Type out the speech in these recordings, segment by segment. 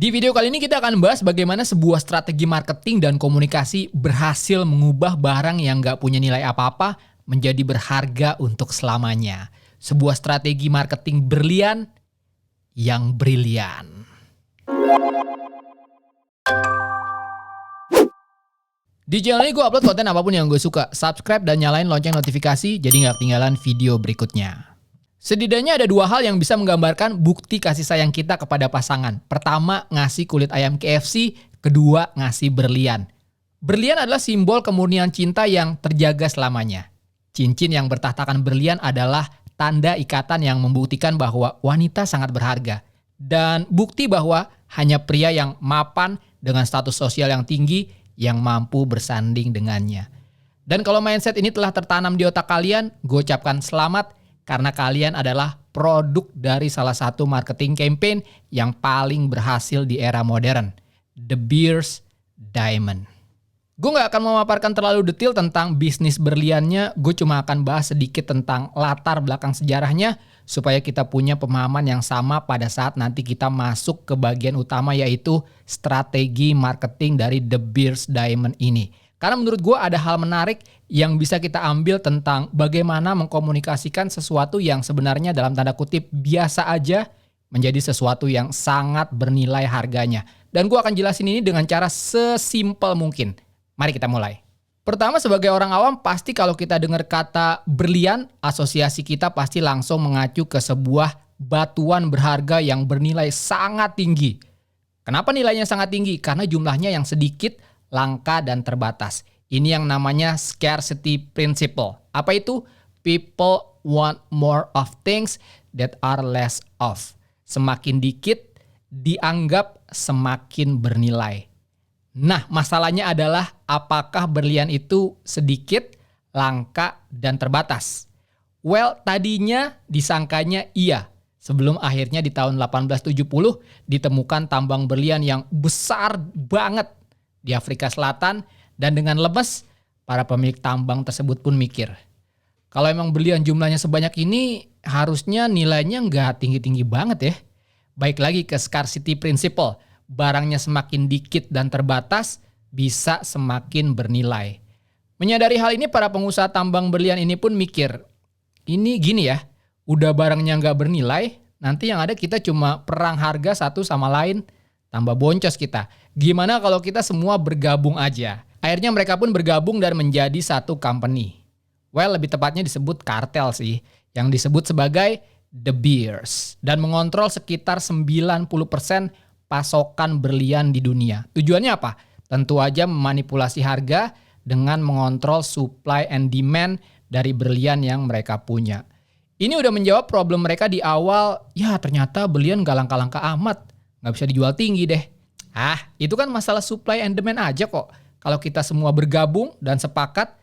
Di video kali ini kita akan bahas bagaimana sebuah strategi marketing dan komunikasi berhasil mengubah barang yang nggak punya nilai apa-apa menjadi berharga untuk selamanya. Sebuah strategi marketing berlian yang brilian. Di channel ini gue upload konten apapun yang gue suka. Subscribe dan nyalain lonceng notifikasi jadi nggak ketinggalan video berikutnya. Setidaknya ada dua hal yang bisa menggambarkan bukti kasih sayang kita kepada pasangan. Pertama, ngasih kulit ayam KFC. Kedua, ngasih berlian. Berlian adalah simbol kemurnian cinta yang terjaga selamanya. Cincin yang bertahtakan berlian adalah tanda ikatan yang membuktikan bahwa wanita sangat berharga. Dan bukti bahwa hanya pria yang mapan dengan status sosial yang tinggi yang mampu bersanding dengannya. Dan kalau mindset ini telah tertanam di otak kalian, gue ucapkan selamat. Karena kalian adalah produk dari salah satu marketing campaign yang paling berhasil di era modern. De Beers Diamond. Gue gak akan memaparkan terlalu detail tentang bisnis berliannya. Gue cuma akan bahas sedikit tentang latar belakang sejarahnya. Supaya kita punya pemahaman yang sama pada saat nanti kita masuk ke bagian utama, yaitu strategi marketing dari De Beers Diamond ini. Karena menurut gue ada hal menarik yang bisa kita ambil tentang bagaimana mengkomunikasikan sesuatu yang sebenarnya dalam tanda kutip biasa aja menjadi sesuatu yang sangat bernilai harganya. Dan gue akan jelasin ini dengan cara sesimpel mungkin. Mari kita mulai. Pertama, sebagai orang awam pasti kalau kita dengar kata berlian, asosiasi kita pasti langsung mengacu ke sebuah batuan berharga yang bernilai sangat tinggi. Kenapa nilainya sangat tinggi? Karena jumlahnya yang sedikit, langka dan terbatas. Ini yang namanya scarcity principle. Apa itu? People want more of things that are less of. Semakin dikit dianggap semakin bernilai. Nah, masalahnya adalah apakah berlian itu sedikit, langka dan terbatas? Well, tadinya disangkanya iya. Sebelum akhirnya di tahun 1870 ditemukan tambang berlian yang besar banget di Afrika Selatan, dan dengan lemes, para pemilik tambang tersebut pun mikir, kalau emang berlian jumlahnya sebanyak ini, harusnya nilainya nggak tinggi-tinggi banget ya. Baik lagi ke scarcity principle, barangnya semakin dikit dan terbatas, bisa semakin bernilai. Menyadari hal ini, para pengusaha tambang berlian ini pun mikir, ini gini ya, udah barangnya nggak bernilai, nanti yang ada kita cuma perang harga satu sama lain, tambah boncos kita. Gimana kalau kita semua bergabung aja? Akhirnya mereka pun bergabung dan menjadi satu company. Well, lebih tepatnya disebut kartel sih. Yang disebut sebagai De Beers. Dan mengontrol sekitar 90% pasokan berlian di dunia. Tujuannya apa? Tentu aja memanipulasi harga dengan mengontrol supply and demand dari berlian yang mereka punya. Ini udah menjawab problem mereka di awal. Ya, ternyata berlian gak langka-langka amat. Nggak bisa dijual tinggi deh. Itu kan masalah supply and demand aja kok. Kalau kita semua bergabung dan sepakat,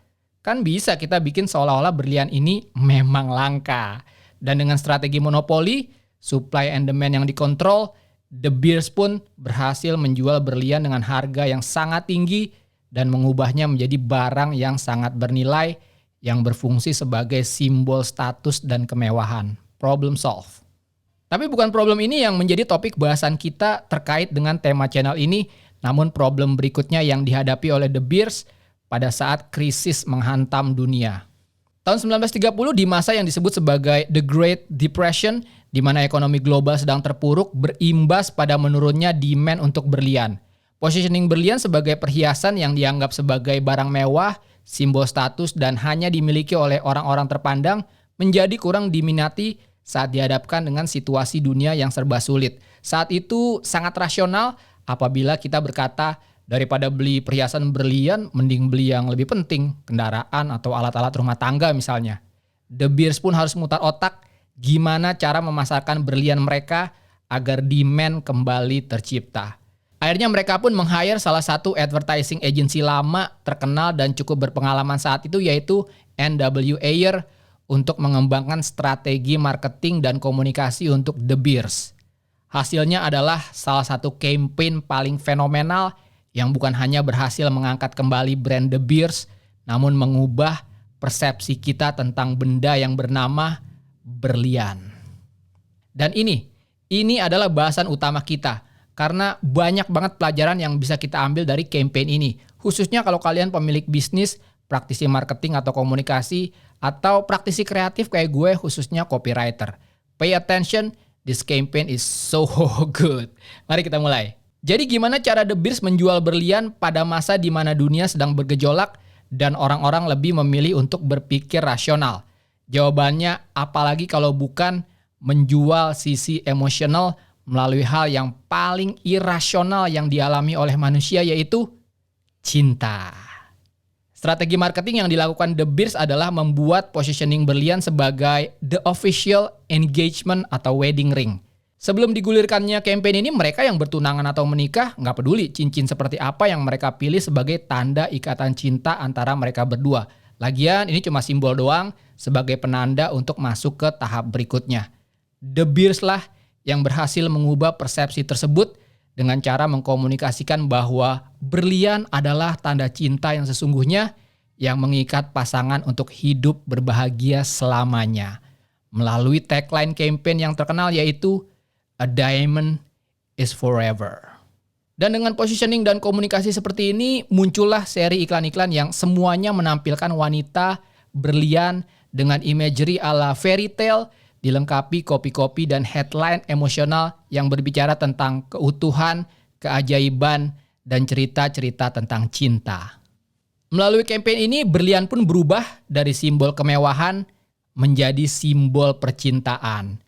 kan bisa kita bikin seolah-olah berlian ini memang langka. Dan dengan strategi monopoli, supply and demand yang dikontrol, De Beers pun berhasil menjual berlian dengan harga yang sangat tinggi dan mengubahnya menjadi barang yang sangat bernilai yang berfungsi sebagai simbol status dan kemewahan. Problem solved. Tapi bukan problem ini yang menjadi topik bahasan kita terkait dengan tema channel ini, namun problem berikutnya yang dihadapi oleh De Beers pada saat krisis menghantam dunia. Tahun 1930 di masa yang disebut sebagai The Great Depression, di mana ekonomi global sedang terpuruk, berimbas pada menurunnya demand untuk berlian. Positioning berlian sebagai perhiasan yang dianggap sebagai barang mewah, simbol status dan hanya dimiliki oleh orang-orang terpandang menjadi kurang diminati saat dihadapkan dengan situasi dunia yang serba sulit. Saat itu sangat rasional apabila kita berkata, daripada beli perhiasan berlian, mending beli yang lebih penting, kendaraan atau alat-alat rumah tangga misalnya. De Beers pun harus mutar otak gimana cara memasarkan berlian mereka agar demand kembali tercipta. Akhirnya mereka pun meng-hire salah satu advertising agency lama, terkenal dan cukup berpengalaman saat itu, yaitu N.W. Ayer, untuk mengembangkan strategi marketing dan komunikasi untuk De Beers. Hasilnya adalah salah satu campaign paling fenomenal yang bukan hanya berhasil mengangkat kembali brand De Beers, namun mengubah persepsi kita tentang benda yang bernama berlian. Dan ini adalah bahasan utama kita. karena banyak banget pelajaran yang bisa kita ambil dari campaign ini. Khususnya kalau kalian pemilik bisnis, praktisi marketing atau komunikasi, atau praktisi kreatif kayak gue khususnya copywriter. Pay attention, this campaign is so good. Mari kita mulai. Jadi gimana cara The Beers menjual berlian pada masa di mana dunia sedang bergejolak dan orang-orang lebih memilih untuk berpikir rasional? Jawabannya apalagi kalau bukan menjual sisi emosional melalui hal yang paling irasional yang dialami oleh manusia, yaitu cinta. Strategi marketing yang dilakukan The Beers adalah membuat positioning berlian sebagai the official engagement atau wedding ring. Sebelum digulirkannya campaign ini, mereka yang bertunangan atau menikah nggak peduli cincin seperti apa yang mereka pilih sebagai tanda ikatan cinta antara mereka berdua. Lagian ini cuma simbol doang sebagai penanda untuk masuk ke tahap berikutnya. The Beers lah yang berhasil mengubah persepsi tersebut dengan cara mengkomunikasikan bahwa berlian adalah tanda cinta yang sesungguhnya yang mengikat pasangan untuk hidup berbahagia selamanya. Melalui tagline campaign yang terkenal yaitu "A diamond is forever". Dan dengan positioning dan komunikasi seperti ini, muncullah seri iklan-iklan yang semuanya menampilkan wanita berlian dengan imagery ala fairy tale, dilengkapi kopi-kopi dan headline emosional yang berbicara tentang keutuhan, keajaiban, dan cerita-cerita tentang cinta. Melalui campaign ini, berlian pun berubah dari simbol kemewahan menjadi simbol percintaan.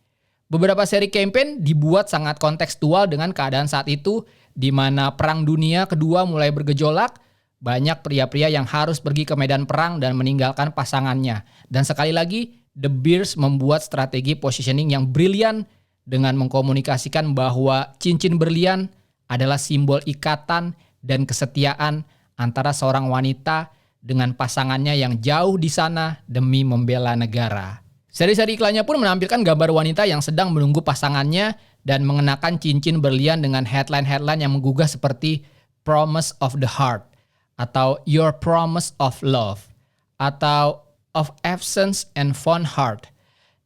Beberapa seri campaign dibuat sangat kontekstual dengan keadaan saat itu, di mana Perang Dunia Kedua mulai bergejolak, banyak pria-pria yang harus pergi ke medan perang dan meninggalkan pasangannya. Dan sekali lagi, The Beers membuat strategi positioning yang brilian dengan mengkomunikasikan bahwa cincin berlian adalah simbol ikatan dan kesetiaan antara seorang wanita dengan pasangannya yang jauh di sana demi membela negara. Seri-seri iklannya pun menampilkan gambar wanita yang sedang menunggu pasangannya dan mengenakan cincin berlian dengan headline-headline yang menggugah seperti "Promise of the Heart" atau "Your Promise of Love" atau "Of Absence and Fond Heart".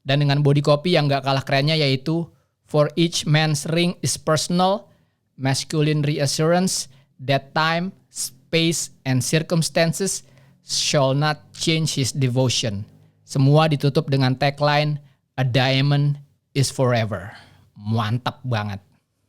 Dan dengan body copy yang gak kalah kerennya yaitu "For each man's ring is personal, masculine reassurance that time, space, and circumstances shall not change his devotion". Semua ditutup dengan tagline "A diamond is forever". Mantap banget.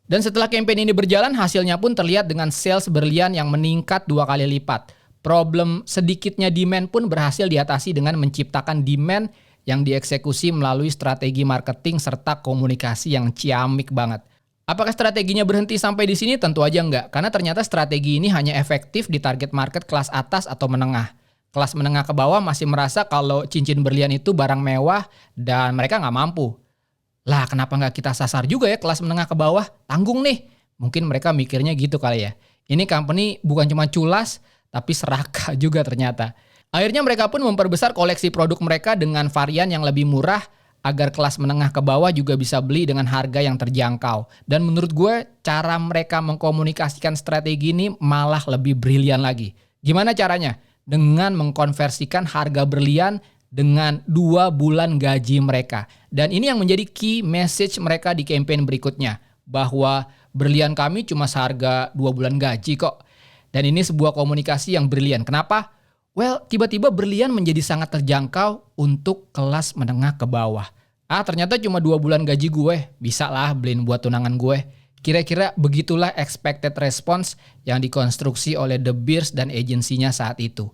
Dan setelah campaign ini berjalan, hasilnya pun terlihat dengan sales berlian yang meningkat 2 kali lipat. Problem sedikitnya demand pun berhasil diatasi dengan menciptakan demand yang dieksekusi melalui strategi marketing serta komunikasi yang ciamik banget. Apakah strateginya berhenti sampai di sini? Tentu aja enggak, karena ternyata strategi ini hanya efektif di target market kelas atas atau menengah. Kelas menengah ke bawah masih merasa kalau cincin berlian itu barang mewah dan mereka nggak mampu. Lah kenapa nggak kita sasar juga ya kelas menengah ke bawah? Tanggung nih. Mungkin mereka mikirnya gitu kali ya. Ini company bukan cuma culas, tapi serakah juga ternyata. Akhirnya mereka pun memperbesar koleksi produk mereka dengan varian yang lebih murah agar kelas menengah ke bawah juga bisa beli dengan harga yang terjangkau. Dan menurut gue cara mereka mengkomunikasikan strategi ini malah lebih brilian lagi. Gimana caranya? Dengan mengkonversikan harga berlian dengan 2 bulan gaji mereka. Dan ini yang menjadi key message mereka di campaign berikutnya. Bahwa berlian kami cuma seharga 2 bulan gaji kok. Dan ini sebuah komunikasi yang brilian. Kenapa? Well, tiba-tiba berlian menjadi sangat terjangkau untuk kelas menengah ke bawah. Ternyata cuma 2 bulan gaji gue. Bisa lah beliin buat tunangan gue. Kira-kira begitulah expected response yang dikonstruksi oleh The Beers dan agensinya saat itu.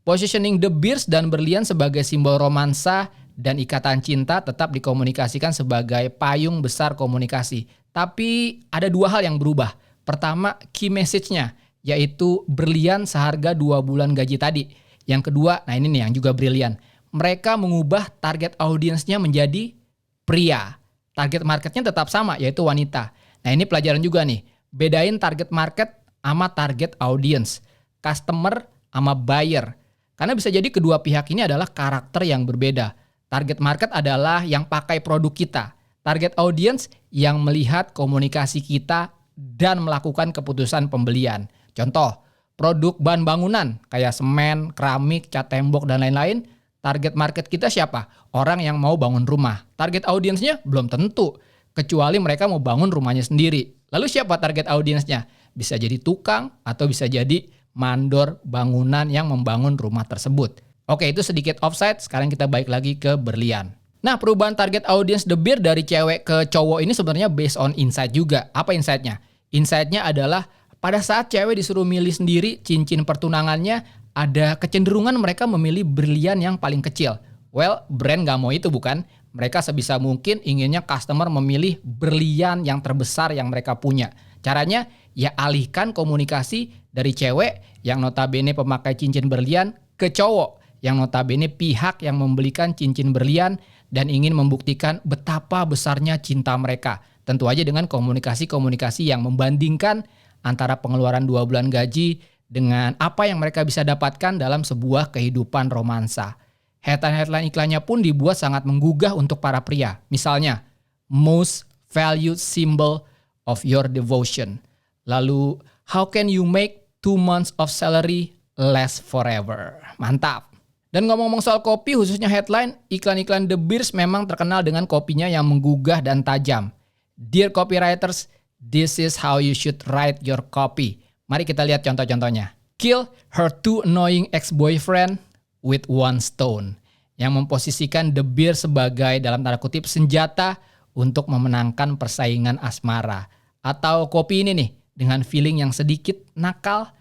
Positioning The Beers dan berlian sebagai simbol romansa dan ikatan cinta tetap dikomunikasikan sebagai payung besar komunikasi. Tapi ada 2 hal yang berubah. Pertama, key message-nya, yaitu berlian seharga 2 bulan gaji tadi. Yang kedua, nah ini nih yang juga brilian. Mereka mengubah target audiensnya menjadi pria. Target marketnya tetap sama, yaitu wanita. Nah ini pelajaran juga nih. Bedain target market sama target audience. Customer sama buyer. Karena bisa jadi kedua pihak ini adalah karakter yang berbeda. Target market adalah yang pakai produk kita. Target audience yang melihat komunikasi kita dan melakukan keputusan pembelian. Contoh, produk bahan bangunan kayak semen, keramik, cat tembok, dan lain-lain. Target market kita siapa? Orang yang mau bangun rumah. Target audiensnya belum tentu. Kecuali mereka mau bangun rumahnya sendiri. Lalu siapa target audiensnya? Bisa jadi tukang atau bisa jadi mandor bangunan yang membangun rumah tersebut. Oke, itu sedikit offside. Sekarang kita balik lagi ke berlian. Nah, perubahan target audience The Beer dari cewek ke cowok ini sebenarnya based on insight juga. Apa insight-nya? Insight-nya adalah pada saat cewek disuruh milih sendiri cincin pertunangannya, ada kecenderungan mereka memilih berlian yang paling kecil. Well, brand nggak mau itu bukan? Mereka sebisa mungkin inginnya customer memilih berlian yang terbesar yang mereka punya. Caranya, ya alihkan komunikasi dari cewek yang notabene pemakai cincin berlian ke cowok yang notabene pihak yang membelikan cincin berlian dan ingin membuktikan betapa besarnya cinta mereka. Tentu aja dengan komunikasi-komunikasi yang membandingkan antara pengeluaran 2 bulan gaji dengan apa yang mereka bisa dapatkan dalam sebuah kehidupan romansa. Headline iklannya pun dibuat sangat menggugah untuk para pria. Misalnya, most valued symbol of your devotion. Lalu, how can you make 2 months of salary last forever? Mantap. Dan ngomong-ngomong soal kopi, khususnya headline, iklan-iklan The Beers memang terkenal dengan kopinya yang menggugah dan tajam. Dear copywriters, this is how you should write your copy. Mari kita lihat contoh-contohnya. Kill her 2 annoying ex-boyfriend with 1 stone. Yang memposisikan The Beer sebagai dalam tanda kutip senjata untuk memenangkan persaingan asmara. Atau kopi ini nih, dengan feeling yang sedikit nakal.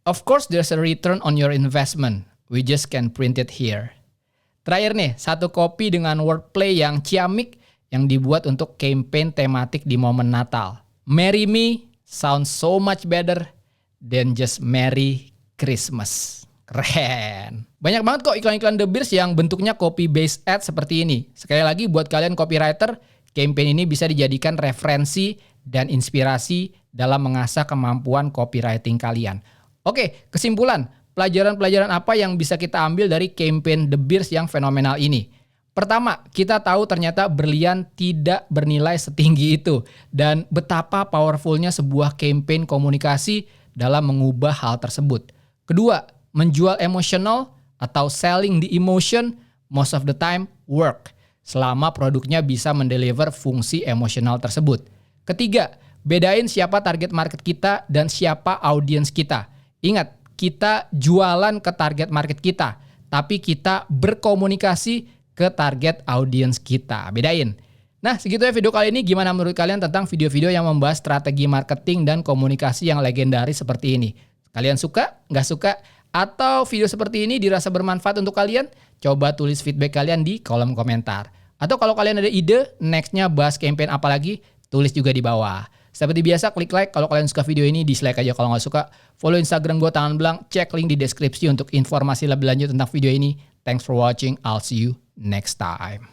Of course there's a return on your investment. We just can print it here. Terakhir nih, satu kopi dengan wordplay yang ciamik yang dibuat untuk campaign tematik di momen Natal. Marry me sounds so much better than just Merry Christmas. Keren. Banyak banget kok iklan-iklan The Beers yang bentuknya copy-based ad seperti ini. Sekali lagi buat kalian copywriter, campaign ini bisa dijadikan referensi dan inspirasi dalam mengasah kemampuan copywriting kalian. Oke, kesimpulan. Pelajaran-pelajaran apa yang bisa kita ambil dari campaign The Beers yang fenomenal ini? Pertama, kita tahu ternyata berlian tidak bernilai setinggi itu. Dan betapa powerfulnya sebuah campaign komunikasi dalam mengubah hal tersebut. Kedua, menjual emosional atau selling the emotion most of the time work. Selama produknya bisa mendeliver fungsi emosional tersebut. Ketiga, bedain siapa target market kita dan siapa audiens kita. Ingat, kita jualan ke target market kita. Tapi kita berkomunikasi ke target audiens kita. Bedain. Nah, segitu ya video kali ini. Gimana menurut kalian tentang video-video yang membahas strategi marketing dan komunikasi yang legendaris seperti ini? Kalian suka? Nggak suka? Atau video seperti ini dirasa bermanfaat untuk kalian? Coba tulis feedback kalian di kolom komentar. Atau kalau kalian ada ide, nextnya bahas campaign apa lagi? Tulis juga di bawah. Seperti biasa, klik like kalau kalian suka video ini, dislike aja kalau nggak suka. Follow Instagram gue Tangan Belang, cek link di deskripsi untuk informasi lebih lanjut tentang video ini. Thanks for watching, I'll see you next time.